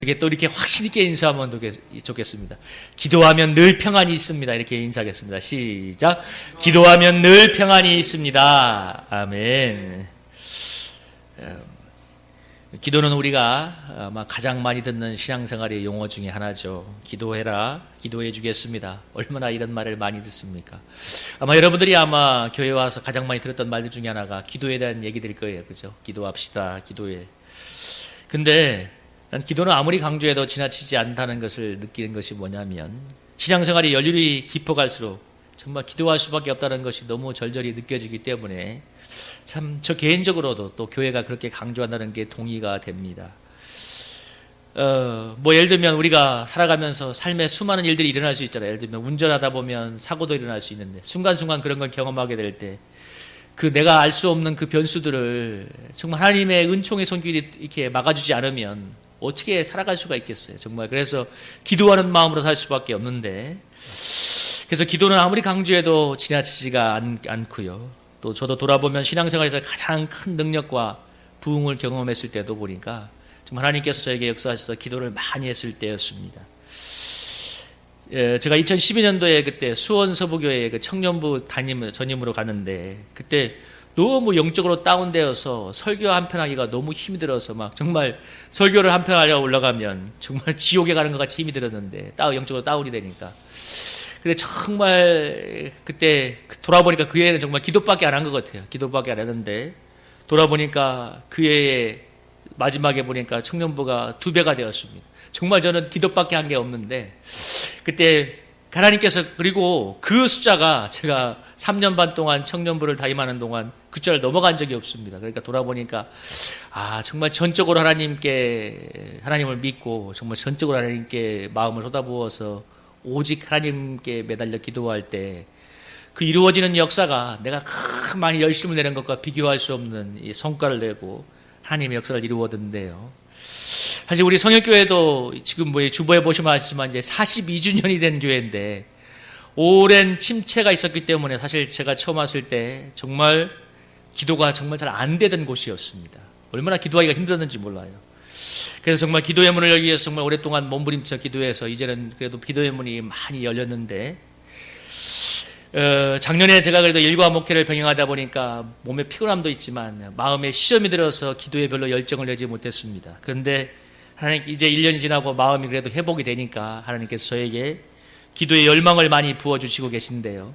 이게 또 이렇게 확신 있게 인사하면 좋겠습니다. 기도하면 늘 평안이 있습니다. 이렇게 인사하겠습니다. 시작. 기도하면 늘 평안이 있습니다. 아멘. 기도는 우리가 아마 가장 많이 듣는 신앙생활의 용어 중에 하나죠. 기도해라, 기도해 주겠습니다. 얼마나 이런 말을 많이 듣습니까? 아마 여러분들이 아마 교회 와서 가장 많이 들었던 말들 중에 하나가 기도에 대한 얘기들일 거예요. 그죠? 기도합시다, 기도해. 근데 기도는 아무리 강조해도 지나치지 않다는 것을 느끼는 것이 뭐냐면, 신앙생활이 연륜이 깊어갈수록 정말 기도할 수밖에 없다는 것이 너무 절절히 느껴지기 때문에 참 저 개인적으로도 또 교회가 그렇게 강조한다는 게 동의가 됩니다. 예를 들면 우리가 살아가면서 삶에 수많은 일들이 일어날 수 있잖아요. 예를 들면 운전하다 보면 사고도 일어날 수 있는데, 순간순간 그런 걸 경험하게 될 때 그 내가 알 수 없는 그 변수들을 정말 하나님의 은총의 손길이 이렇게 막아주지 않으면 어떻게 살아갈 수가 있겠어요. 정말 그래서 기도하는 마음으로 살 수밖에 없는데, 그래서 기도는 아무리 강조해도 지나치지가 않고요. 또 저도 돌아보면 신앙생활에서 가장 큰 능력과 부흥을 경험했을 때도 보니까 정말 하나님께서 저에게 역사하셔서 기도를 많이 했을 때였습니다. 제가 2012년도에 그때 수원 서부교회 그 청년부 전임으로 갔는데, 그때 너무 영적으로 다운되어서 설교 한편 하기가 너무 힘이 들어서 막 정말 설교를 한편 하려고 올라가면 정말 지옥에 가는 것 같이 힘이 들었는데, 영적으로 다운이 되니까. 근데 정말 그때 돌아보니까 그 해에는 정말 기도밖에 안 한 것 같아요. 기도밖에 안 했는데 돌아보니까 그 해에 마지막에 보니까 청년부가 2배가 되었습니다. 정말 저는 기도밖에 한 게 없는데, 그때 하나님께서, 그리고 그 숫자가 제가 3년 반 동안 청년부를 담임하는 동안 그 숫자를 넘어간 적이 없습니다. 그러니까 돌아보니까 정말 전적으로 하나님을 믿고 정말 전적으로 하나님께 마음을 쏟아부어서 오직 하나님께 매달려 기도할 때 그 이루어지는 역사가 내가 많이 열심을 내는 것과 비교할 수 없는 이 성과를 내고 하나님의 역사를 이루어던데요. 사실 우리 성역교회도 지금 주보에 보시면 아시지만 이제 42주년이 된 교회인데, 오랜 침체가 있었기 때문에 사실 제가 처음 왔을 때 정말 기도가 정말 잘 안 되던 곳이었습니다. 얼마나 기도하기가 힘들었는지 몰라요. 그래서 정말 기도의 문을 열기 위해서 정말 오랫동안 몸부림쳐 기도해서 이제는 그래도 기도의 문이 많이 열렸는데, 작년에 제가 그래도 일과 목회를 병행하다 보니까 몸에 피곤함도 있지만 마음에 시험이 들어서 기도에 별로 열정을 내지 못했습니다. 그런데 하나님, 이제 1년이 지나고 마음이 그래도 회복이 되니까 하나님께서 저에게 기도의 열망을 많이 부어주시고 계신데요.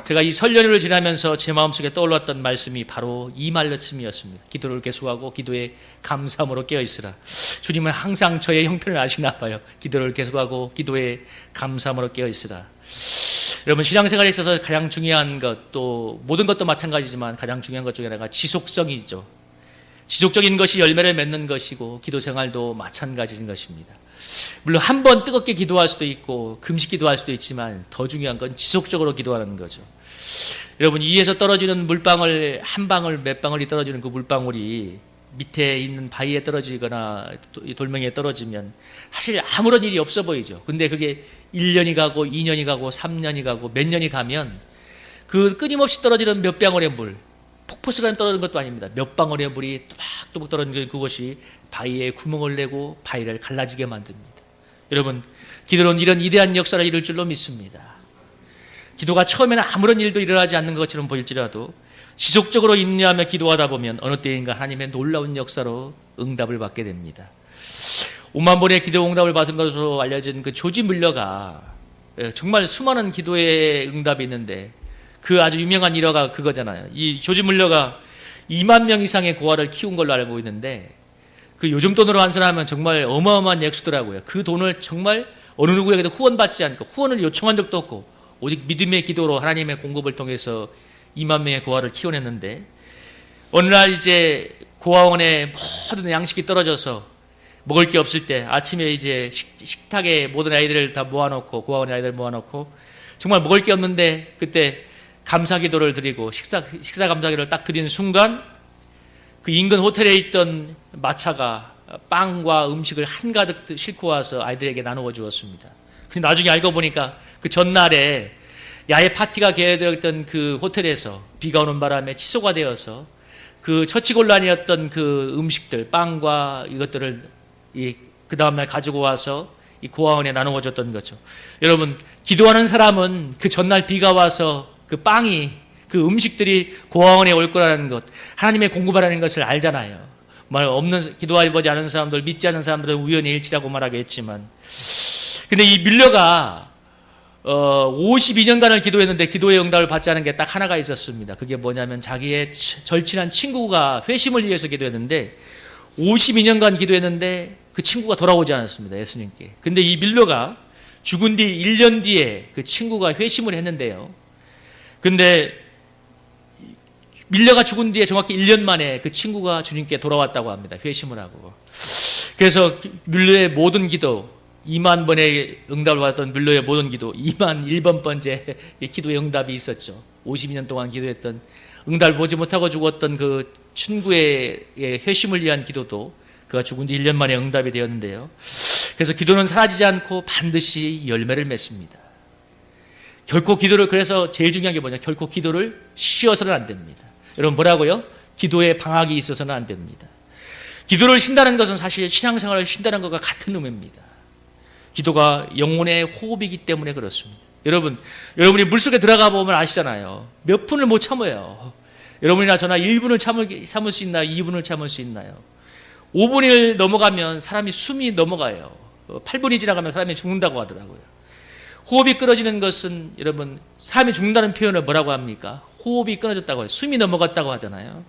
제가 이 설 연휴를 지나면서 제 마음속에 떠올랐던 말씀이 바로 이 말씀이었습니다. 기도를 계속하고 기도에 감사함으로 깨어있으라. 주님은 항상 저의 형편을 아시나 봐요. 기도를 계속하고 기도에 감사함으로 깨어있으라. 여러분, 신앙생활에 있어서 가장 중요한 것, 또 모든 것도 마찬가지지만 가장 중요한 것 중에 하나가 지속성이죠. 지속적인 것이 열매를 맺는 것이고 기도생활도 마찬가지인 것입니다. 물론 한 번 뜨겁게 기도할 수도 있고 금식 기도할 수도 있지만 더 중요한 건 지속적으로 기도하는 거죠. 여러분, 위에서 떨어지는 물방울 한 방울 몇 방울이 떨어지는 그 물방울이 밑에 있는 바위에 떨어지거나 돌멩이에 떨어지면 사실 아무런 일이 없어 보이죠. 근데 그게 1년이 가고 2년이 가고 3년이 가고 몇 년이 가면 그 끊임없이 떨어지는 몇 방울의 물, 폭포수가 떨어지는 것도 아닙니다. 몇 방울의 물이 또박또박 떨어지는 그것이 바위에 구멍을 내고 바위를 갈라지게 만듭니다. 여러분, 기도는 이런 위대한 역사를 이룰 줄로 믿습니다. 기도가 처음에는 아무런 일도 일어나지 않는 것처럼 보일지라도 지속적으로 인내하며 기도하다 보면 어느 때인가 하나님의 놀라운 역사로 응답을 받게 됩니다. 5만 번의 기도 응답을 받은 것으로 알려진 그 조지 물러가 정말 수많은 기도의 응답이 있는데, 그 아주 유명한 일화가 그거잖아요. 이 조지 물러가 2만 명 이상의 고아를 키운 걸로 알고 있는데, 그 요즘 돈으로 환산하면 정말 어마어마한 액수더라고요. 그 돈을 정말 어느 누구에게도 후원받지 않고 후원을 요청한 적도 없고 오직 믿음의 기도로 하나님의 공급을 통해서 2만 명의 고아를 키워냈는데, 어느 날 이제 고아원에 모든 양식이 떨어져서 먹을 게 없을 때 아침에 이제 식탁에 모든 아이들을 다 모아놓고, 고아원의 아이들 모아놓고 정말 먹을 게 없는데, 그때 감사기도를 드리고 식사 감사기도를 딱 드리는 순간 그 인근 호텔에 있던 마차가 빵과 음식을 한가득 싣고 와서 아이들에게 나누어 주었습니다. 근데 나중에 알고 보니까 그 전날에 야외 파티가 계획되었던 그 호텔에서 비가 오는 바람에 취소가 되어서 그 처치곤란이었던 그 음식들, 빵과 이것들을 이 그 다음날 가지고 와서 이 고아원에 나누어 줬던 거죠. 여러분, 기도하는 사람은 그 전날 비가 와서 그 빵이, 그 음식들이 고아원에 올 거라는 것, 하나님의 공급하라는 것을 알잖아요. 말 없는, 기도해보지 않은 사람들, 믿지 않는 사람들은 우연의 일치라고 말하겠지만. 근데 이 뮬러가 52년간을 기도했는데 기도의 응답을 받지 않은 게 딱 하나가 있었습니다. 그게 뭐냐면 자기의 절친한 친구가 회심을 위해서 기도했는데 52년간 기도했는데 그 친구가 돌아오지 않았습니다. 예수님께. 근데 이 뮬러가 죽은 뒤 1년 뒤에 그 친구가 회심을 했는데요. 근데 밀려가 죽은 뒤에 정확히 1년 만에 그 친구가 주님께 돌아왔다고 합니다. 회심을 하고. 그래서 뮬러의 모든 기도, 2만 번의 응답을 받았던 뮬러의 모든 기도, 2만 1번 번째 기도의 응답이 있었죠. 52년 동안 기도했던, 응답을 보지 못하고 죽었던 그 친구의 회심을 위한 기도도 그가 죽은 뒤 1년 만에 응답이 되었는데요. 그래서 기도는 사라지지 않고 반드시 열매를 맺습니다. 결코 기도를, 그래서 제일 중요한 게 뭐냐, 결코 기도를 쉬어서는 안 됩니다. 여러분 뭐라고요? 기도에 방학이 있어서는 안 됩니다. 기도를 쉰다는 것은 사실 신앙생활을 쉰다는 것과 같은 의미입니다. 기도가 영혼의 호흡이기 때문에 그렇습니다. 여러분이 물속에 들어가 보면 아시잖아요. 몇 분을 못 참아요. 여러분이나 저나 1분을 참을 수 있나요? 2분을 참을 수 있나요? 5분을 넘어가면 사람이 숨이 넘어가요. 8분이 지나가면 사람이 죽는다고 하더라고요. 호흡이 끊어지는 것은 여러분, 사람이 죽는다는 표현을 뭐라고 합니까? 호흡이 끊어졌다고 해요. 숨이 넘어갔다고 하잖아요.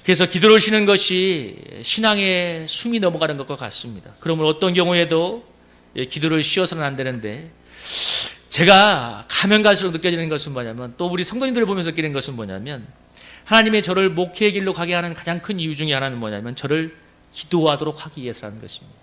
그래서 기도를 쉬는 것이 신앙의 숨이 넘어가는 것과 같습니다. 그러면 어떤 경우에도 기도를 쉬어서는 안 되는데, 제가 가면 갈수록 느껴지는 것은 뭐냐면, 또 우리 성도님들을 보면서 느끼는 것은 뭐냐면, 하나님의 저를 목회의 길로 가게 하는 가장 큰 이유 중에 하나는 뭐냐면, 저를 기도하도록 하기 위해서라는 것입니다.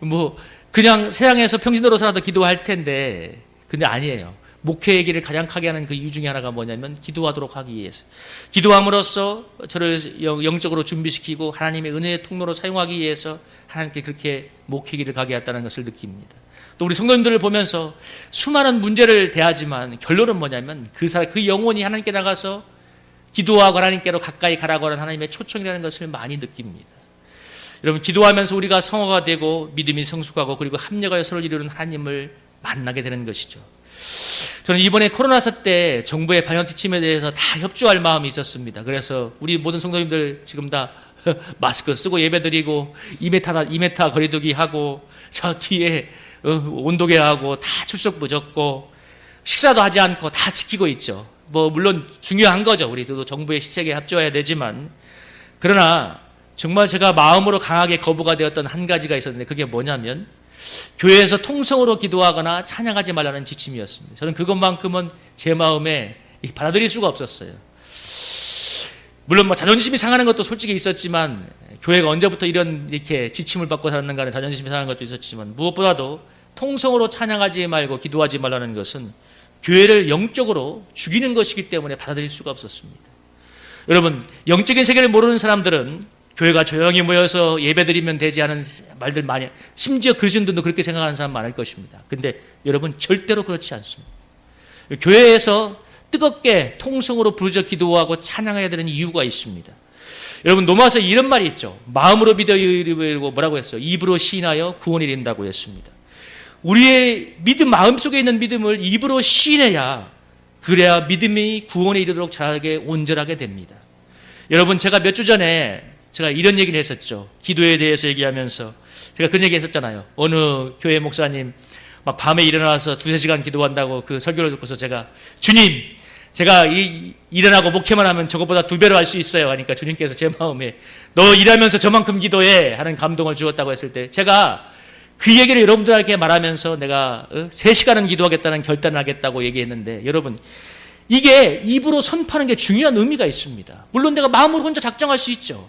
여러분, 그냥 세상에서 평신도로 살아도 기도할 텐데, 근데 아니에요. 목회의 길을 가장 가게 하는 그 이유 중에 하나가 뭐냐면 기도하도록 하기 위해서. 기도함으로써 저를 영적으로 준비시키고 하나님의 은혜의 통로로 사용하기 위해서 하나님께 그렇게 목회의 길을 가게 했다는 것을 느낍니다. 또 우리 성도님들을 보면서 수많은 문제를 대하지만 결론은 뭐냐면 그 영혼이 하나님께 나가서 기도하고 하나님께로 가까이 가라고 하는 하나님의 초청이라는 것을 많이 느낍니다. 여러분, 기도하면서 우리가 성화가 되고 믿음이 성숙하고 그리고 합력하여 서로를 이루는 하나님을 만나게 되는 것이죠. 저는 이번에 코로나사 때 정부의 방역 지침에 대해서 다 협조할 마음이 있었습니다. 그래서 우리 모든 성도님들 지금 다 마스크 쓰고 예배드리고 2m 거리두기 하고 저 뒤에 온도계하고 다 출석부 적고 식사도 하지 않고 다 지키고 있죠. 물론 중요한 거죠. 우리도 정부의 시책에 협조해야 되지만, 그러나 정말 제가 마음으로 강하게 거부가 되었던 한 가지가 있었는데, 그게 뭐냐면 교회에서 통성으로 기도하거나 찬양하지 말라는 지침이었습니다. 저는 그것만큼은 제 마음에 받아들일 수가 없었어요. 물론 자존심이 상하는 것도 솔직히 있었지만, 교회가 언제부터 이렇게 지침을 받고 살았는가 하는 자존심이 상하는 것도 있었지만, 무엇보다도 통성으로 찬양하지 말고 기도하지 말라는 것은 교회를 영적으로 죽이는 것이기 때문에 받아들일 수가 없었습니다. 여러분, 영적인 세계를 모르는 사람들은 교회가 조용히 모여서 예배드리면 되지 않은 말들 많이, 심지어 그리스도인들도 그렇게 생각하는 사람 많을 것입니다. 근데 여러분, 절대로 그렇지 않습니다. 교회에서 뜨겁게 통성으로 부르짖어 기도하고 찬양해야 되는 이유가 있습니다. 여러분, 로마서 이런 말이 있죠. 마음으로 믿어 이르고 뭐라고 했어요? 입으로 시인하여 구원이 된다고 했습니다. 우리의 믿음, 마음속에 있는 믿음을 입으로 시인해야, 그래야 믿음이 구원에 이르도록 잘하게 온전하게 됩니다. 여러분, 제가 몇 주 전에 제가 이런 얘기를 했었죠. 기도에 대해서 얘기하면서 제가 그런 얘기 했었잖아요. 어느 교회 목사님 막 밤에 일어나서 2-3시간 기도한다고 그 설교를 듣고서 제가, 주님, 제가 일어나고 목회만 하면 저것보다 2배로 할 수 있어요 하니까 주님께서 제 마음에 너 일하면서 저만큼 기도해 하는 감동을 주었다고 했을 때, 제가 그 얘기를 여러분들에게 말하면서 내가 3시간은 기도하겠다는 결단을 하겠다고 얘기했는데, 여러분, 이게 입으로 선포하는 게 중요한 의미가 있습니다. 물론 내가 마음으로 혼자 작정할 수 있죠.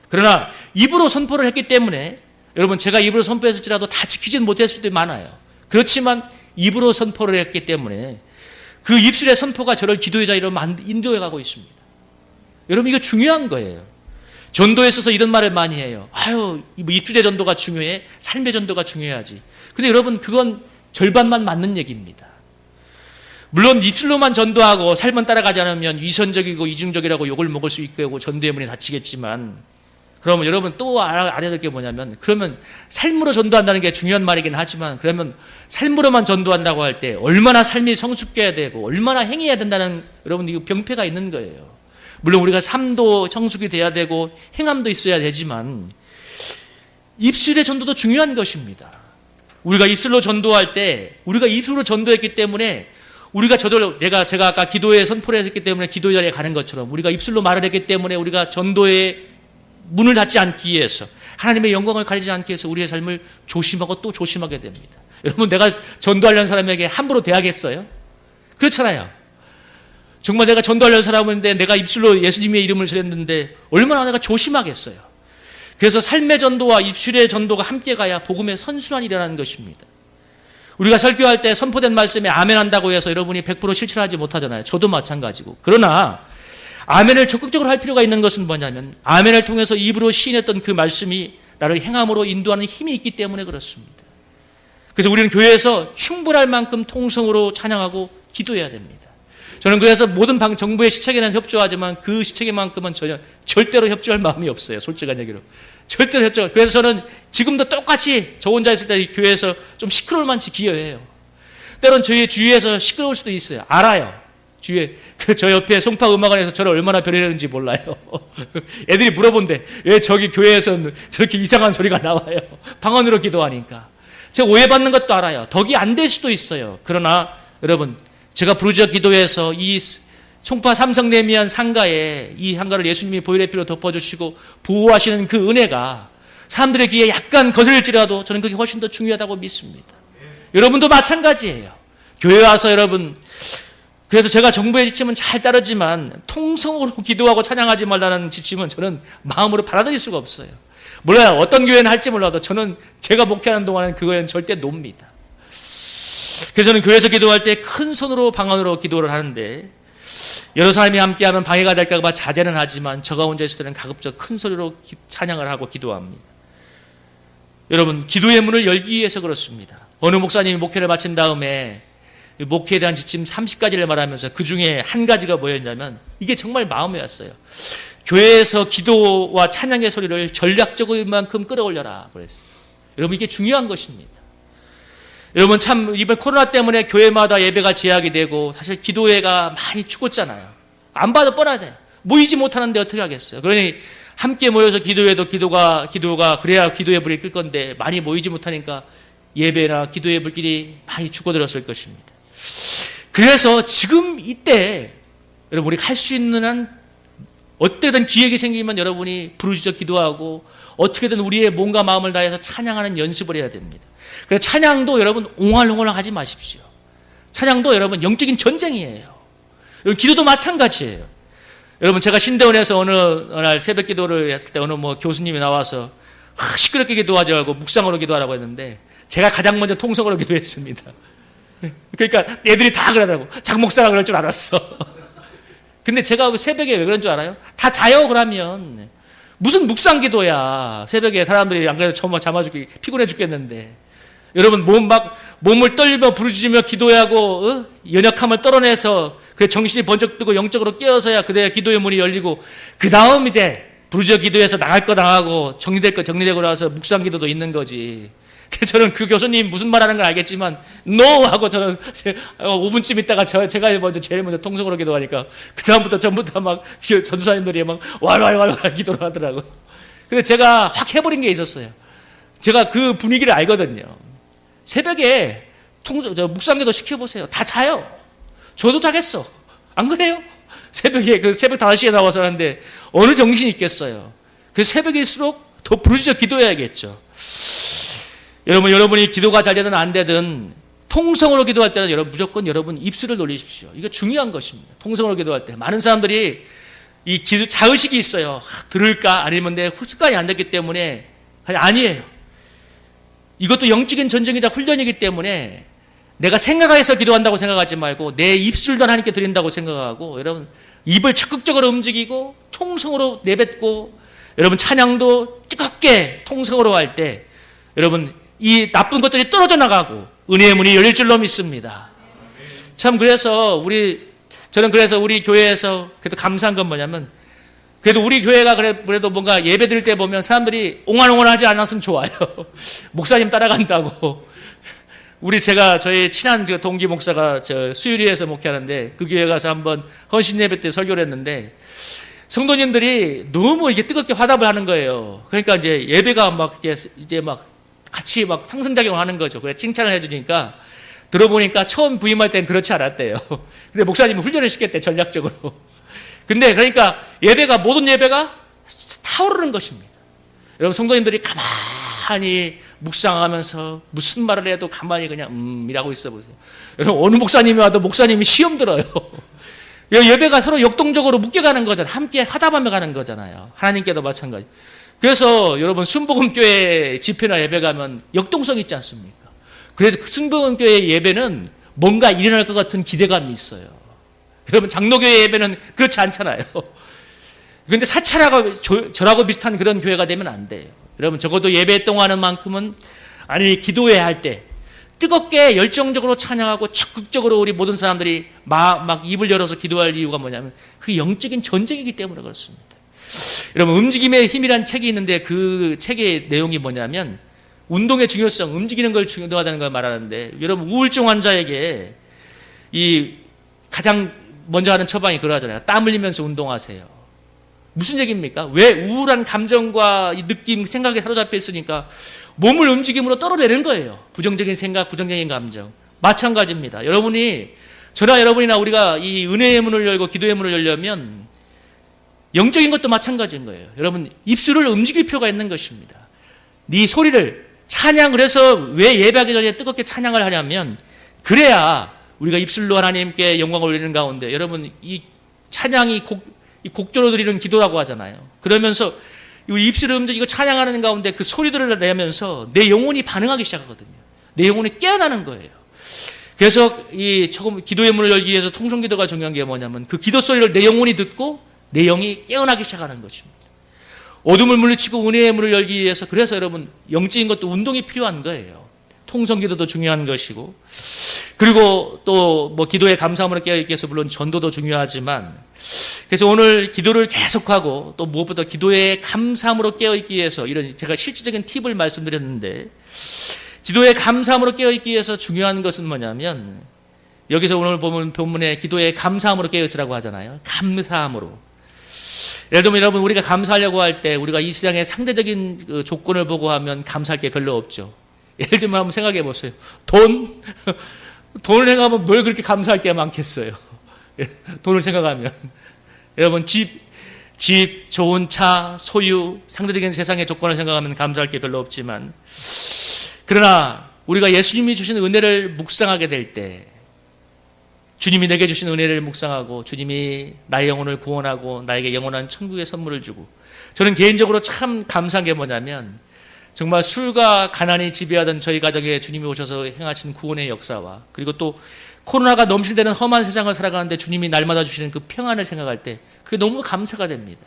그러나 입으로 선포를 했기 때문에, 여러분, 제가 입으로 선포했을지라도 다 지키지는 못했을 수도 많아요. 그렇지만 입으로 선포를 했기 때문에 그 입술의 선포가 저를 기도의 자리로 인도해 가고 있습니다. 여러분, 이거 중요한 거예요. 전도에 있어서 이런 말을 많이 해요. 입술의 전도가 중요해? 삶의 전도가 중요하지. 근데 여러분, 그건 절반만 맞는 얘기입니다. 물론 입술로만 전도하고 삶은 따라가지 않으면 위선적이고 이중적이라고 욕을 먹을 수 있고 전도의 문이 닫히겠지만, 그러면 여러분 또 알아야 될 게 뭐냐면, 그러면 삶으로 전도한다는 게 중요한 말이긴 하지만, 그러면 삶으로만 전도한다고 할 때 얼마나 삶이 성숙해야 되고 얼마나 행해야 된다는, 여러분 이거 병폐가 있는 거예요. 물론 우리가 삶도 성숙이 돼야 되고 행함도 있어야 되지만 입술의 전도도 중요한 것입니다. 우리가 입술로 전도할 때, 우리가 입술로 전도했기 때문에 우리가 저절로, 제가 아까 기도에 선포를 했기 때문에 기도 자리에 가는 것처럼, 우리가 입술로 말을 했기 때문에 우리가 전도의 문을 닫지 않기 위해서, 하나님의 영광을 가리지 않기 위해서 우리의 삶을 조심하고 또 조심하게 됩니다. 여러분, 내가 전도하려는 사람에게 함부로 대하겠어요? 그렇잖아요. 정말 내가 전도하려는 사람인데 내가 입술로 예수님의 이름을 전했는데 얼마나 내가 조심하겠어요. 그래서 삶의 전도와 입술의 전도가 함께 가야 복음의 선순환이 일어나는 것입니다. 우리가 설교할 때 선포된 말씀에 아멘 한다고 해서 여러분이 100% 실천하지 못하잖아요. 저도 마찬가지고. 그러나 아멘을 적극적으로 할 필요가 있는 것은 뭐냐면, 아멘을 통해서 입으로 시인했던 그 말씀이 나를 행함으로 인도하는 힘이 있기 때문에 그렇습니다. 그래서 우리는 교회에서 충분할 만큼 통성으로 찬양하고 기도해야 됩니다. 저는 그래서 모든 정부의 시책에는 협조하지만 그 시책에만큼은 전혀 절대로 협조할 마음이 없어요. 솔직한 얘기로. 절대로 협조. 그래서 저는 지금도 똑같이 저 혼자 있을 때 교회에서 좀 시끄러울 만치 기여해요. 때론 저희 주위에서 시끄러울 수도 있어요. 알아요. 주위에 저 옆에 송파 음악원에서 저를 얼마나 별애하는지 몰라요. 애들이 물어본대. 왜 저기 교회에서 저렇게 이상한 소리가 나와요. 방언으로 기도하니까. 제가 오해받는 것도 알아요. 덕이 안 될 수도 있어요. 그러나 여러분, 제가 부르짖어 기도해서 이 송파 삼성레미안 상가에 이 한가를 예수님이 보혈의 피로 덮어주시고 보호하시는 그 은혜가 사람들의 귀에 약간 거슬릴지라도 저는 그게 훨씬 더 중요하다고 믿습니다. 여러분도 마찬가지예요. 교회 와서 여러분, 그래서 제가 정부의 지침은 잘 따르지만 통성으로 기도하고 찬양하지 말라는 지침은 저는 마음으로 받아들일 수가 없어요. 몰라요. 어떤 교회는 할지 몰라도 저는 제가 목회하는 동안은 그거에는 절대 놉니다. 그래서 저는 교회에서 기도할 때 큰 손으로 방언으로 기도를 하는데, 여러 사람이 함께하면 방해가 될까 봐 자제는 하지만 저가 혼자 있을 때는 가급적 큰 소리로 찬양을 하고 기도합니다. 여러분, 기도의 문을 열기 위해서 그렇습니다. 어느 목사님이 목회를 마친 다음에 목회에 대한 지침 30가지를 말하면서 그 중에 한 가지가 뭐였냐면, 이게 정말 마음에 왔어요. 교회에서 기도와 찬양의 소리를 전략적인 만큼 끌어올려라 그랬어요. 여러분, 이게 중요한 것입니다. 여러분, 참 이번 코로나 때문에 교회마다 예배가 제약이 되고 사실 기도회가 많이 죽었잖아요. 안 봐도 뻔하잖아요. 모이지 못하는데 어떻게 하겠어요. 그러니 함께 모여서 기도회도 기도가 그래야 기도의 불이 끌 건데, 많이 모이지 못하니까 예배나 기도의 불길이 많이 죽어들었을 것입니다. 그래서 지금 이때 여러분, 우리가 할 수 있는 한 어떻게든 기획이 생기면 여러분이 부르짖어 기도하고 어떻게든 우리의 몸과 마음을 다해서 찬양하는 연습을 해야 됩니다. 그래서 찬양도 여러분 옹알옹알 하지 마십시오. 찬양도 여러분 영적인 전쟁이에요. 기도도 마찬가지예요. 여러분, 제가 신대원에서 어느 날 새벽 기도를 했을 때 어느 교수님이 나와서 시끄럽게 기도하지 말고 묵상으로 기도하라고 했는데, 제가 가장 먼저 통성으로 기도했습니다. 그러니까 애들이 다 그러더라고. 장 목사가 그럴 줄 알았어. 근데 제가 새벽에 왜 그런 줄 알아요? 다 자요, 그러면. 무슨 묵상 기도야. 새벽에 사람들이 안 그래도 잠아 죽기 피곤해 죽겠는데. 여러분, 몸을 떨며 부르짖으며 기도하고 연약함을 떨어내서 그 정신이 번쩍 뜨고 영적으로 깨어서야 그래야 기도의 문이 열리고, 그 다음 이제 부르짖어 기도해서 나갈 거 나가고 정리될 거 정리되고 나서 묵상 기도도 있는 거지. 그래서 저는 그 교수님 무슨 말하는 걸 알겠지만 NO! 하고 저는 5분쯤 있다가 제가 제일 먼저 통성으로 기도하니까 그 다음부터 전부터 막 전도사님들이 막 왈왈왈왈 기도를 하더라고요. 근데 제가 확 해버린 게 있었어요. 제가 그 분위기를 알거든요. 새벽에 묵상기도 시켜보세요. 다 자요. 저도 자겠어. 안 그래요? 새벽에 새벽 5시에 나와서 하는데 어느 정신이 있겠어요. 그래서 새벽일수록 더 부르짖어 기도해야겠죠. 여러분이 기도가 잘 되든 안 되든 통성으로 기도할 때는 무조건 여러분 입술을 놀리십시오. 이거 중요한 것입니다. 통성으로 기도할 때 많은 사람들이 이 자의식이 있어요. 들을까 아니면 내 습관이 안 됐기 때문에. 아니에요. 이것도 영적인 전쟁이자 훈련이기 때문에 내가 생각해서 기도한다고 생각하지 말고 내 입술도 하나님께 드린다고 생각하고, 여러분 입을 적극적으로 움직이고 통성으로 내뱉고, 여러분 찬양도 뜨겁게 통성으로 할 때 여러분 이 나쁜 것들이 떨어져 나가고 은혜의 문이 열릴 줄로 믿습니다. 참, 저는 그래서 우리 교회에서 그래도 감사한 건 뭐냐면, 그래도 우리 교회가 그래도 뭔가 예배 드릴 때 보면 사람들이 옹알옹알하지 않았으면 좋아요. 목사님 따라간다고. 제가 저희 친한 동기 목사가 수유리에서 목회하는데 그 교회 가서 한번 헌신 예배 때 설교를 했는데 성도님들이 너무 이게 뜨겁게 화답을 하는 거예요. 그러니까 이제 예배가 막 이제 막 같이 막 상승작용을 하는 거죠. 그래 칭찬을 해주니까 들어보니까 처음 부임할 땐 그렇지 않았대요. 근데 목사님이 훈련을 시켰대, 전략적으로. 근데 그러니까 모든 예배가 타오르는 것입니다. 여러분, 성도님들이 가만히 묵상하면서 무슨 말을 해도 가만히 그냥 이라고 있어 보세요. 여러분, 어느 목사님이 와도 목사님이 시험 들어요. 예배가 서로 역동적으로 묶여가는 거잖아요. 함께 화답하며 가는 거잖아요. 하나님께도 마찬가지. 그래서 여러분, 순복음교회 집회나 예배 가면 역동성이 있지 않습니까? 그래서 순복음교회 예배는 뭔가 일어날 것 같은 기대감이 있어요. 여러분, 장로교회 예배는 그렇지 않잖아요. 그런데 사찰하고 절하고 비슷한 그런 교회가 되면 안 돼요. 여러분, 적어도 예배 동안은 만큼은, 기도해야 할 때 뜨겁게 열정적으로 찬양하고 적극적으로 우리 모든 사람들이 막 입을 열어서 기도할 이유가 뭐냐면 그 영적인 전쟁이기 때문에 그렇습니다. 여러분, 움직임의 힘이란 책이 있는데 그 책의 내용이 뭐냐면 운동의 중요성, 움직이는 걸 중요하다는 걸 말하는데, 여러분, 우울증 환자에게 가장 먼저 하는 처방이 그러하잖아요. 땀 흘리면서 운동하세요. 무슨 얘기입니까? 왜? 우울한 감정과 이 느낌, 생각에 사로잡혀 있으니까 몸을 움직임으로 떨어내는 거예요. 부정적인 생각, 부정적인 감정. 마찬가지입니다. 저나 여러분이나 우리가 이 은혜의 문을 열고 기도의 문을 열려면 영적인 것도 마찬가지인 거예요. 여러분, 입술을 움직일 필요가 있는 것입니다. 네 소리를 찬양을 해서 왜 예배하기 전에 뜨겁게 찬양을 하냐면, 그래야 우리가 입술로 하나님께 영광을 올리는 가운데, 여러분, 이 찬양이 곡조로 드리는 기도라고 하잖아요. 그러면서 입술을 움직이고 찬양하는 가운데 그 소리들을 내면서 내 영혼이 반응하기 시작하거든요. 내 영혼이 깨어나는 거예요. 그래서 조금 기도의 문을 열기 위해서 통성기도가 중요한 게 뭐냐면 그 기도 소리를 내 영혼이 듣고 내 영이 깨어나기 시작하는 것입니다. 어둠을 물리치고 은혜의 문을 열기 위해서, 그래서 여러분, 영적인 것도 운동이 필요한 거예요. 통성기도도 중요한 것이고, 그리고 또 기도의 감사함으로 깨어있기 위해서 물론 전도도 중요하지만, 그래서 오늘 기도를 계속하고 또 무엇보다 기도의 감사함으로 깨어있기 위해서 이런 제가 실질적인 팁을 말씀드렸는데, 기도의 감사함으로 깨어있기 위해서 중요한 것은 뭐냐면, 여기서 오늘 보면 본문에 기도의 감사함으로 깨어있으라고 하잖아요. 감사함으로. 예를 들면 여러분, 우리가 감사하려고 할 때 우리가 이 세상의 상대적인 그 조건을 보고 하면 감사할 게 별로 없죠. 예를 들면 한번 생각해 보세요. 돈을 생각하면 뭘 그렇게 감사할 게 많겠어요. 돈을 생각하면. 여러분, 집, 좋은 차, 소유, 상대적인 세상의 조건을 생각하면 감사할 게 별로 없지만, 그러나 우리가 예수님이 주신 은혜를 묵상하게 될 때, 주님이 내게 주신 은혜를 묵상하고 주님이 나의 영혼을 구원하고 나에게 영원한 천국의 선물을 주고, 저는 개인적으로 참 감사한 게 뭐냐면 정말 술과 가난이 지배하던 저희 가정에 주님이 오셔서 행하신 구원의 역사와, 그리고 또 코로나가 넘실대는 험한 세상을 살아가는데 주님이 날마다 주시는 그 평안을 생각할 때 그게 너무 감사가 됩니다.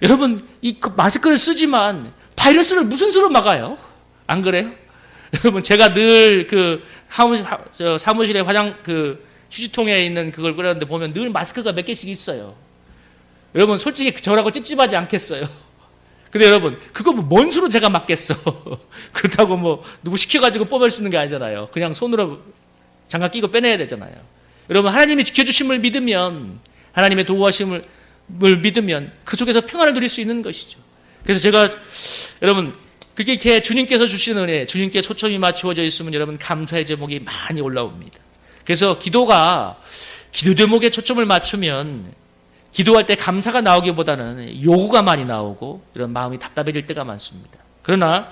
여러분, 마스크를 쓰지만 바이러스를 무슨 수로 막아요? 안 그래요? 여러분, 제가 늘 사무실에 휴지통에 있는 그걸 끓였는데 보면 늘 마스크가 몇 개씩 있어요. 여러분, 솔직히 저라고 찝찝하지 않겠어요? 근데 여러분, 그거 뭔 수로 제가 막겠어? 그렇다고 누구 시켜가지고 뽑을 수 있는 게 아니잖아요. 그냥 손으로 장갑 끼고 빼내야 되잖아요. 여러분, 하나님이 지켜주심을 믿으면, 하나님의 도우하심을 믿으면 그 속에서 평안을 누릴 수 있는 것이죠. 그래서 제가 여러분, 그게 이렇게 주님께서 주시는 은혜, 주님께 초점이 맞추어져 있으면 여러분, 감사의 제목이 많이 올라옵니다. 그래서 기도 제목에 초점을 맞추면 기도할 때 감사가 나오기보다는 요구가 많이 나오고 이런 마음이 답답해질 때가 많습니다. 그러나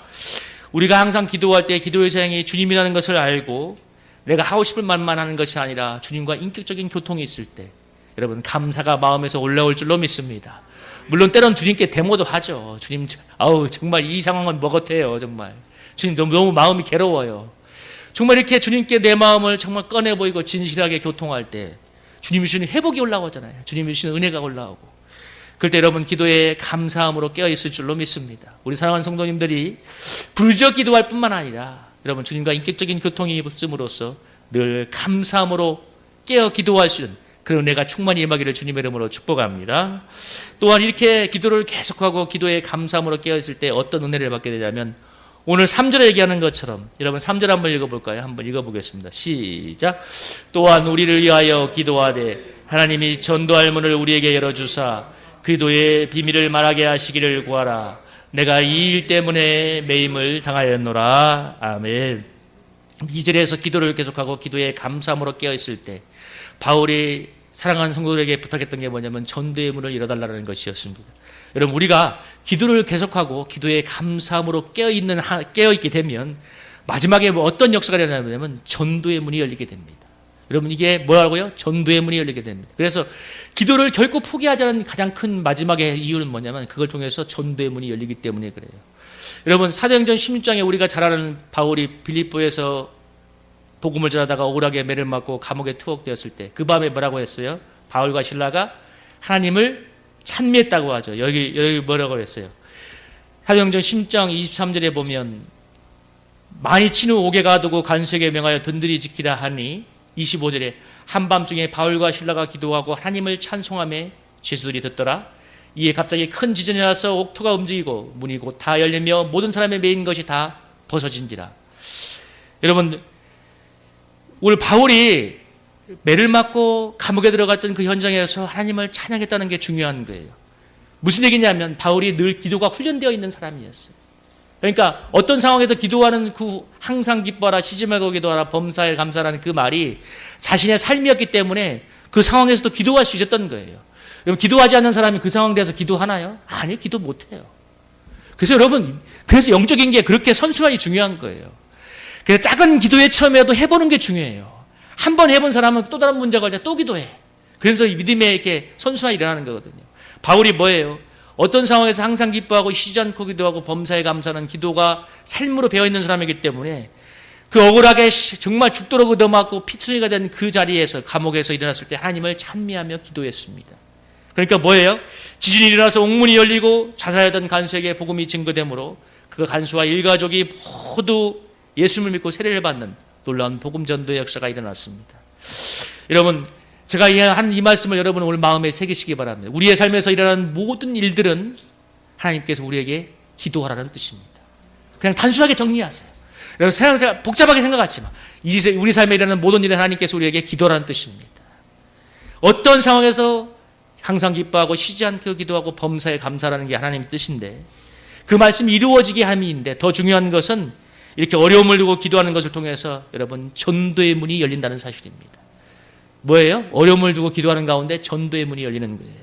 우리가 항상 기도할 때 기도의 사양이 주님이라는 것을 알고 내가 하고 싶은 말만 하는 것이 아니라 주님과 인격적인 교통이 있을 때 여러분, 감사가 마음에서 올라올 줄로 믿습니다. 물론 때론 주님께 데모도 하죠. 주님, 정말 이 상황은 뭐 같아요, 정말. 주님, 너무 마음이 괴로워요. 정말 이렇게 주님께 내 마음을 정말 꺼내 보이고 진실하게 교통할 때 주님이 주시는 회복이 올라오잖아요. 주님이 주시는 은혜가 올라오고. 그럴 때 여러분, 기도에 감사함으로 깨어있을 줄로 믿습니다. 우리 사랑하는 성도님들이 부르짖어 기도할 뿐만 아니라 여러분, 주님과 인격적인 교통이 있음으로써 늘 감사함으로 깨어 기도할 수 있는, 그런 은혜가 충만히 임하기를 주님의 이름으로 축복합니다. 또한 이렇게 기도를 계속하고 기도에 감사함으로 깨어있을 때 어떤 은혜를 받게 되냐면 오늘 3절에 얘기하는 것처럼 여러분 3절 한번 읽어볼까요? 한번 읽어보겠습니다. 시작. 또한 우리를 위하여 기도하되 하나님이 전도할 문을 우리에게 열어주사 기도의 비밀을 말하게 하시기를 구하라. 내가 이 일 때문에 매임을 당하였노라. 아멘. 2절에서 기도를 계속하고 기도에 감사함으로 깨어있을 때 바울이 사랑하는 성도들에게 부탁했던 게 뭐냐면 전도의 문을 열어달라는 것이었습니다. 여러분 우리가 기도를 계속하고 기도에 감사함으로 깨어있게 되면 마지막에 어떤 역사가 일어나냐면 전도의 문이 열리게 됩니다. 여러분 이게 뭐라고요? 전도의 문이 열리게 됩니다. 그래서 기도를 결코 포기하지 않은 가장 큰 마지막의 이유는 뭐냐면 그걸 통해서 전도의 문이 열리기 때문에 그래요. 여러분 사도행전 16장에 우리가 잘 아는 바울이 빌립보에서 복음을 전하다가 억울하게 매를 맞고 감옥에 투옥되었을 때 그 밤에 뭐라고 했어요? 바울과 실라가 하나님을 찬미했다고 하죠. 여기 뭐라고 했어요? 사도행전 16장 23절에 보면 많이 친 후 옥에 가두고 간수에게 명하여 든든히 지키라 하니 25절에 한밤중에 바울과 실라가 기도하고 하나님을 찬송하며 죄수들이 듣더라. 이에 갑자기 큰 지진이 나서 옥토가 움직이고 문이 곧 다 열리며 모든 사람의 매인 것이 다 벗어진지라. 여러분 오늘 바울이 매를 맞고 감옥에 들어갔던 그 현장에서 하나님을 찬양했다는 게 중요한 거예요. 무슨 얘기냐면 바울이 늘 기도가 훈련되어 있는 사람이었어요. 그러니까 어떤 상황에서 기도하는 그 항상 기뻐하라, 쉬지 말고 기도하라, 범사에 감사라는 그 말이 자신의 삶이었기 때문에 그 상황에서도 기도할 수 있었던 거예요. 여러분 기도하지 않는 사람이 그 상황에 대해서 기도하나요? 아니, 기도 못해요. 그래서 여러분, 그래서 영적인 게 그렇게 선순환이 중요한 거예요. 그래서 작은 기도에 처음에도 해보는 게 중요해요. 한 번 해본 사람은 또 다른 문제가 걸려 또 기도해. 그래서 믿음에 이렇게 선순환이 일어나는 거거든요. 바울이 뭐예요? 어떤 상황에서 항상 기뻐하고 쉬지 않고 기도하고 범사에 감사하는 기도가 삶으로 배어있는 사람이기 때문에 그 억울하게 정말 죽도록 얻어맞고 피투성이가 된 그 자리에서 감옥에서 일어났을 때 하나님을 찬미하며 기도했습니다. 그러니까 뭐예요? 지진이 일어나서 옥문이 열리고 자살하던 간수에게 복음이 증거되므로 그 간수와 일가족이 모두 예수님을 믿고 세례를 받는 놀라운 복음 전도의 역사가 일어났습니다. 여러분 제가 한 이 말씀을 여러분 오늘 마음에 새기시기 바랍니다. 우리의 삶에서 일어나는 모든 일들은 하나님께서 우리에게 기도하라는 뜻입니다. 그냥 단순하게 정리하세요. 여러분 세상 복잡하게 생각하지 마. 우리 삶에 일어나는 모든 일은 하나님께서 우리에게 기도하라는 뜻입니다. 어떤 상황에서 항상 기뻐하고 쉬지 않고 기도하고 범사에 감사하는 게 하나님의 뜻인데 그 말씀이 이루어지게 함인데 더 중요한 것은 이렇게 어려움을 두고 기도하는 것을 통해서 여러분 전도의 문이 열린다는 사실입니다. 뭐예요? 어려움을 두고 기도하는 가운데 전도의 문이 열리는 거예요.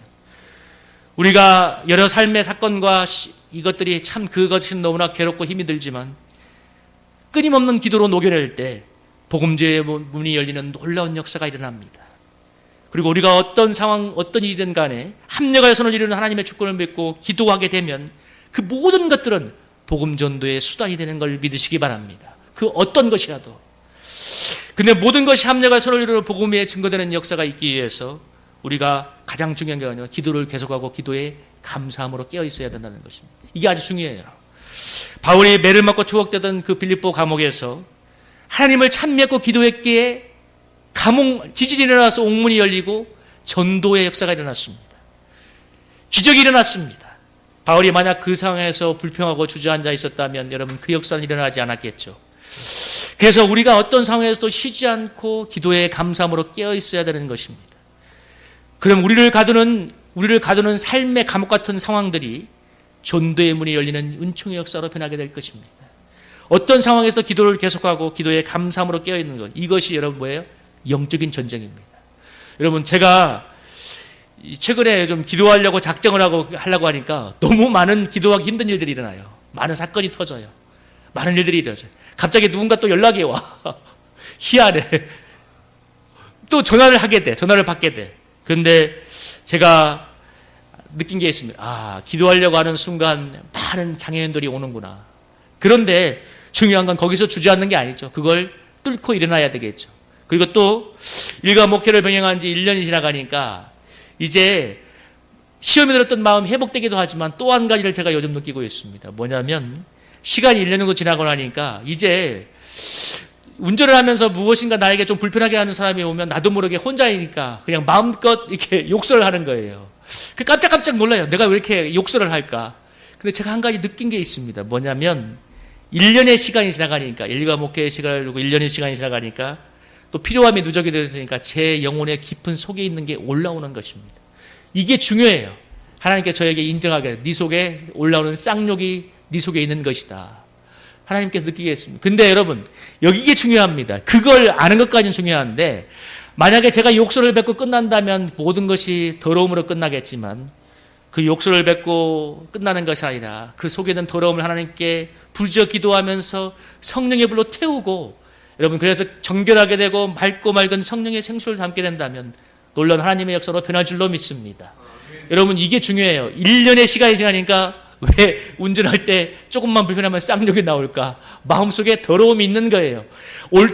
우리가 여러 삶의 사건과 이것들이 참 그것이 너무나 괴롭고 힘이 들지만 끊임없는 기도로 녹여낼 때 복음제의 문이 열리는 놀라운 역사가 일어납니다. 그리고 우리가 어떤 상황, 어떤 일이든 간에 합력하여 선을 이루는 하나님의 주권을 믿고 기도하게 되면 그 모든 것들은 복음 전도의 수단이 되는 걸 믿으시기 바랍니다. 그 어떤 것이라도. 근데 모든 것이 합력하여 선을 이루는 복음에 증거되는 역사가 있기 위해서 우리가 가장 중요한 게 아니라 기도를 계속하고 기도에 감사함으로 깨어 있어야 된다는 것입니다. 이게 아주 중요해요. 바울이 매를 맞고 투옥되던 그 빌립보 감옥에서 하나님을 찬미했고 기도했기에 지진이 일어나서 옥문이 열리고 전도의 역사가 일어났습니다. 기적이 일어났습니다. 바울이 만약 그 상황에서 불평하고 주저앉아 있었다면 여러분 그 역사는 일어나지 않았겠죠. 그래서 우리가 어떤 상황에서도 쉬지 않고 기도에 감사함으로 깨어 있어야 되는 것입니다. 그럼 우리를 가두는 삶의 감옥 같은 상황들이 전도의 문이 열리는 은총의 역사로 변하게 될 것입니다. 어떤 상황에서도 기도를 계속하고 기도에 감사함으로 깨어 있는 것, 이것이 여러분 뭐예요? 영적인 전쟁입니다. 여러분 제가 최근에 좀 기도하려고 작정을 하려고 하니까 너무 많은 기도하기 힘든 일들이 일어나요. 많은 사건이 터져요. 많은 일들이 일어나요. 갑자기 누군가 또 연락이 와. 희한해. 또 전화를 받게 돼. 그런데 제가 느낀 게 있습니다. 기도하려고 하는 순간 많은 장애인들이 오는구나. 그런데 중요한 건 거기서 주저앉는 게 아니죠. 그걸 뚫고 일어나야 되겠죠. 그리고 또 일과 목회를 병행한 지 1년이 지나가니까 이제 시험에 들었던 마음이 회복되기도 하지만 또 한 가지를 제가 요즘 느끼고 있습니다. 뭐냐면 시간이 1년 정도 지나고 나니까 이제 운전을 하면서 무엇인가 나에게 좀 불편하게 하는 사람이 오면 나도 모르게 혼자이니까 그냥 마음껏 이렇게 욕설을 하는 거예요. 깜짝깜짝 놀라요. 내가 왜 이렇게 욕설을 할까? 근데 제가 한 가지 느낀 게 있습니다. 뭐냐면 1년의 시간이 지나가니까, 일과 목회의 시간을 두고 1년의 시간이 지나가니까 또 필요함이 누적이 되니까 제 영혼의 깊은 속에 있는 게 올라오는 것입니다. 이게 중요해요. 하나님께 저에게 인정하게, 네 속에 올라오는 쌍욕이 네 속에 있는 것이다. 하나님께서 느끼게 했습니다. 근데 여러분, 여기 이게 중요합니다. 그걸 아는 것까지는 중요한데, 만약에 제가 욕설을 뱉고 끝난다면 모든 것이 더러움으로 끝나겠지만, 그 욕설을 뱉고 끝나는 것이 아니라 그 속에 있는 더러움을 하나님께 부르짖어 기도하면서 성령의 불로 태우고, 여러분, 그래서 정결하게 되고 맑고 맑은 성령의 생수를 담게 된다면 놀라운 하나님의 역사로 변할 줄로 믿습니다. 여러분, 이게 중요해요. 1년의 시간이 지나니까 왜 운전할 때 조금만 불편하면 쌍욕이 나올까? 마음속에 더러움이 있는 거예요.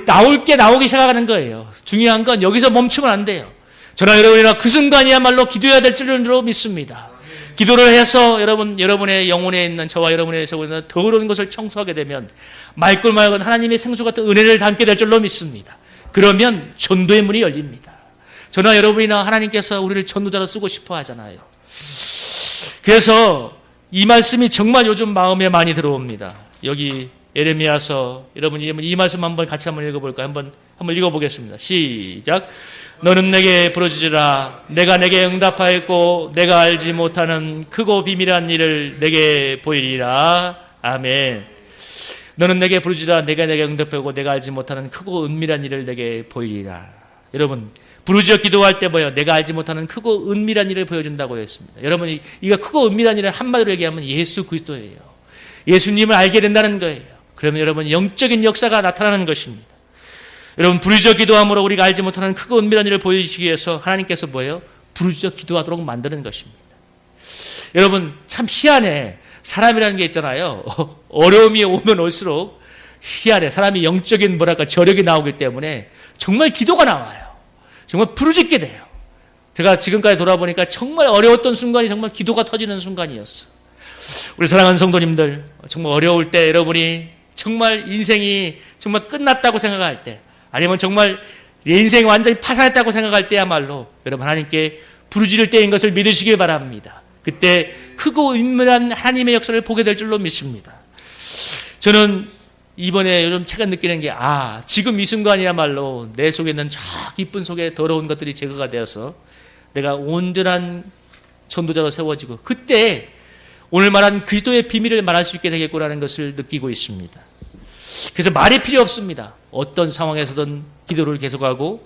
나올 게 나오기 시작하는 거예요. 중요한 건 여기서 멈추면 안 돼요. 저나 여러분이나 그 순간이야말로 기도해야 될 줄로 믿습니다. 기도를 해서 여러분의 영혼에 있는 저와 여러분의 속에 있는 더러운 것을 청소하게 되면 맑고 맑은 하나님의 생수 같은 은혜를 담게 될 줄로 믿습니다. 그러면 전도의 문이 열립니다. 저나 여러분이나 하나님께서 우리를 전도자로 쓰고 싶어 하잖아요. 그래서 이 말씀이 정말 요즘 마음에 많이 들어옵니다. 여기 예레미야서, 여러분 이 말씀 한번 같이 한번 읽어볼까요? 한번 읽어보겠습니다. 시작. 너는 내게 부르짖으라. 내가 내게 응답하였고 내가 알지 못하는 크고 비밀한 일을 내게 보이리라. 아멘. 너는 내게 부르짖으라. 내가 내게 응답하였고 내가 알지 못하는 크고 은밀한 일을 내게 보이리라. 여러분, 부르짖어 기도할 때 뭐예요? 내가 알지 못하는 크고 은밀한 일을 보여준다고 했습니다. 여러분, 이거 크고 은밀한 일을 한마디로 얘기하면 예수 그리스도예요. 예수님을 알게 된다는 거예요. 그러면 여러분, 영적인 역사가 나타나는 것입니다. 여러분, 부르짖어 기도함으로 우리가 알지 못하는 크고 은밀한 일을 보여주시기 위해서 하나님께서 뭐예요? 부르짖어 기도하도록 만드는 것입니다. 여러분, 참 희한해. 사람이라는 게 있잖아요. 어려움이 오면 올수록 희한해. 사람이 영적인 저력이 나오기 때문에 정말 기도가 나와요. 정말 부르짖게 돼요. 제가 지금까지 돌아보니까 정말 어려웠던 순간이 정말 기도가 터지는 순간이었어. 우리 사랑하는 성도님들, 정말 어려울 때 여러분이 정말 인생이 정말 끝났다고 생각할 때, 아니면 정말 내 인생이 완전히 파산했다고 생각할 때야말로 여러분 하나님께 부르짖을 때인 것을 믿으시길 바랍니다. 그때 크고 은밀한 하나님의 역사를 보게 될 줄로 믿습니다. 저는 이번에 요즘 최근 느끼는 게, 지금 이 순간이야말로 내 속에 있는 저 깊은 속에 더러운 것들이 제거가 되어서 내가 온전한 전도자로 세워지고, 그때 오늘 말한 그리스도의 비밀을 말할 수 있게 되겠구나라는 것을 느끼고 있습니다. 그래서 말이 필요 없습니다. 어떤 상황에서든 기도를 계속하고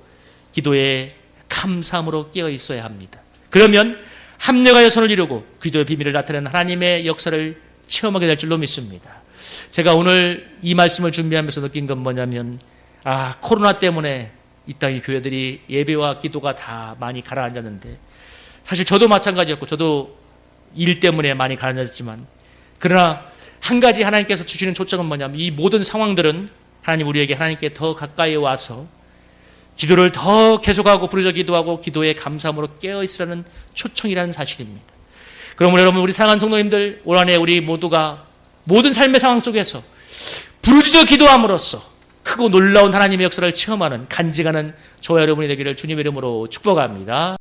기도에 감사함으로 깨어 있어야 합니다. 그러면 합력하여 손을 이루고 그리스도의 비밀을 나타내는 하나님의 역사를 체험하게 될 줄로 믿습니다. 제가 오늘 이 말씀을 준비하면서 느낀 건 뭐냐면, 코로나 때문에 이 땅의 교회들이 예배와 기도가 다 많이 가라앉았는데, 사실 저도 마찬가지였고 저도 일 때문에 많이 가라앉았지만, 그러나 한 가지 하나님께서 주시는 초청은 뭐냐면, 이 모든 상황들은 하나님 우리에게 하나님께 더 가까이 와서 기도를 더 계속하고 부르짖어 기도하고 기도에 감사함으로 깨어있으라는 초청이라는 사실입니다. 그러므로 여러분, 우리 사랑하는 성도님들, 올 한해 우리 모두가 모든 삶의 상황 속에서 부르짖어 기도함으로써 크고 놀라운 하나님의 역사를 체험하는 간증하는 저와 여러분이 되기를 주님의 이름으로 축복합니다.